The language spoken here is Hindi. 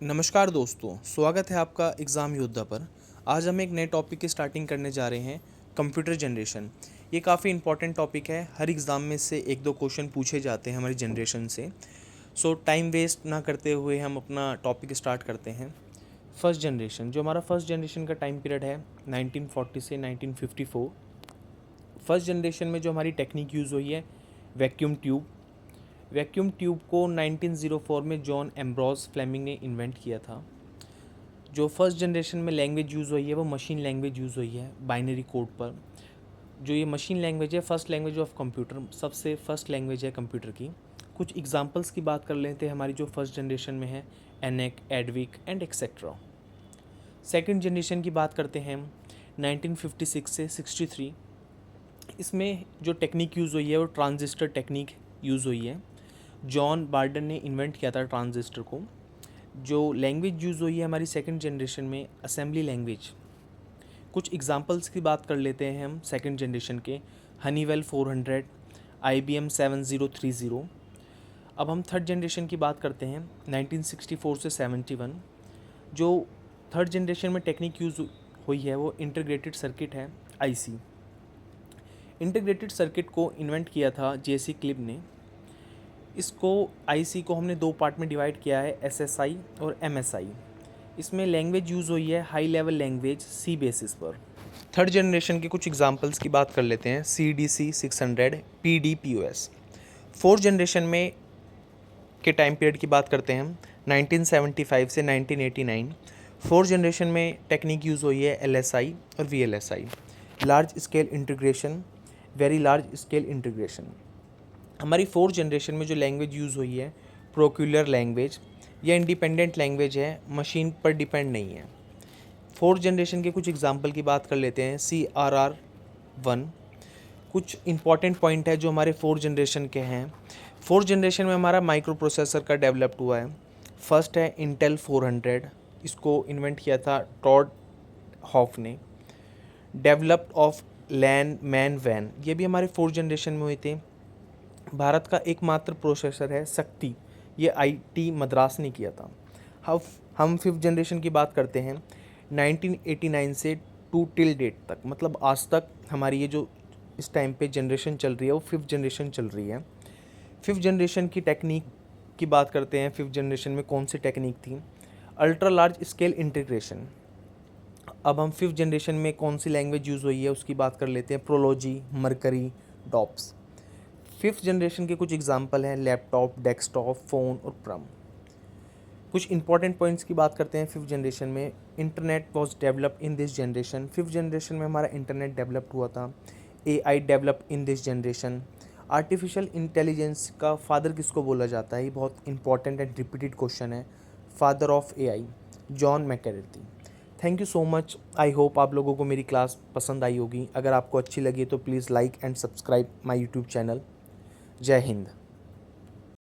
नमस्कार दोस्तों, स्वागत है आपका एग्ज़ाम योद्धा पर। आज हम एक नए टॉपिक की स्टार्टिंग करने जा रहे हैं, कंप्यूटर जनरेशन। ये काफ़ी इंपॉर्टेंट टॉपिक है, हर एग्ज़ाम में से एक दो क्वेश्चन पूछे जाते हैं हमारी जनरेशन से। सो टाइम वेस्ट ना करते हुए हम अपना टॉपिक स्टार्ट करते हैं। फर्स्ट जनरेशन, जो हमारा फर्स्ट जनरेशन का टाइम पीरियड है 1940 से 1954। फर्स्ट जनरेशन में जो हमारी टेक्निक यूज़ हुई है वैक्यूम ट्यूब। वैक्यूम ट्यूब को 1904 में जॉन एम्ब्रोस फ्लेमिंग ने इन्वेंट किया था। जो फर्स्ट जनरेशन में लैंग्वेज यूज़ हुई है वो मशीन लैंग्वेज यूज़ हुई है बाइनरी कोड पर। जो ये मशीन लैंग्वेज है, फर्स्ट लैंग्वेज ऑफ कंप्यूटर, सबसे फर्स्ट लैंग्वेज है कंप्यूटर की। कुछ एग्जांपल्स की बात कर लेते हैं हमारी जो फर्स्ट जनरेशन में है, ENIAC, EDVAC and etcetera. Second generation की बात करते हैं हम 1956 से 63। इसमें जो टेक्निक यूज़ हुई है वो ट्रांजिस्टर टेक्निक यूज़ हुई है। जॉन बार्डन ने इन्वेंट किया था ट्रांजिस्टर को। जो लैंग्वेज यूज़ हुई है हमारी सेकंड जनरेशन में, असेंबली लैंग्वेज। कुछ एग्जांपल्स की बात कर लेते हैं हम सेकंड जनरेशन के, हनीवेल 400, IBM 7030। अब हम थर्ड जनरेशन की बात करते हैं 1964 से 71। जो थर्ड जनरेशन में टेक्निक यूज़ हुई है वो इंटीग्रेटेड सर्किट है, IC। इंटीग्रेटेड सर्किट को इन्वेंट किया था JC क्लिब ने। इसको IC को हमने दो पार्ट में डिवाइड किया है, SSI और MSI। इसमें लैंग्वेज यूज़ हुई है high level language C basis पर। थर्ड जनरेशन के कुछ एग्जांपल्स की बात कर लेते हैं, CDC 600, PDPoS। फोर्थ जनरेशन में के टाइम पीरियड की बात करते हैं हम 1975 से 1989। फोर्थ जनरेशन में टेक्निक यूज़ हुई है LSI और VLSI, large scale integration, very large scale integration. हमारी फोर्थ जनरेशन में जो लैंग्वेज यूज़ हुई है प्रोक्यूलर लैंग्वेज, यह इंडिपेंडेंट लैंग्वेज है, मशीन पर डिपेंड नहीं है। फोर्थ जनरेशन के कुछ एग्जांपल की बात कर लेते हैं, CRR1। कुछ इंपॉर्टेंट पॉइंट है जो हमारे फोर्थ जनरेशन के हैं। फोर्थ जनरेशन में हमारा माइक्रो प्रोसेसर का डेवलप्ड हुआ है। फर्स्ट है इंटेल 400, इसको इन्वेंट किया था टॉड हॉफ ने। डेवलप्ड ऑफ लैन मैन वैन, ये भी हमारे फोर्थ जनरेशन में हुए थे। भारत का एकमात्र प्रोसेसर है शक्ति, ये IIT मद्रास ने किया था। हम फिफ्थ जनरेशन की बात करते हैं 1989 से टू टिल डेट तक, मतलब आज तक हमारी ये जो इस टाइम पे जनरेशन चल रही है वो फिफ्थ जनरेशन चल रही है। फिफ्थ जनरेशन की टेक्निक की बात करते हैं, फिफ्थ जनरेशन में कौन सी टेक्निक थी, अल्ट्रा लार्ज स्केल इंटीग्रेशन। अब हम फिफ्थ जनरेशन में कौन सी लैंग्वेज यूज़ हुई है उसकी बात कर लेते हैं, प्रोलॉजी, मरकरी, डॉप्स। फिफ्थ जनरेशन के कुछ एग्जांपल हैं, लैपटॉप, डेस्कटॉप, फ़ोन और प्रम। कुछ इंपॉर्टेंट पॉइंट्स की बात करते हैं फिफ्थ जनरेशन में, internet was developed in this generation. Fifth generation में हमारा इंटरनेट डेवलप्ड हुआ था। AI developed in this generation. Artificial intelligence का फादर किसको बोला जाता है, ये बहुत इंपॉर्टेंट एंड रिपीटेड क्वेश्चन है। Father of AI, John McCarthy. Thank you so much. I hope आप लोगों को मेरी क्लास पसंद आई होगी। अगर आपको अच्छी लगी तो please like and subscribe my YouTube channel. जय हिंद।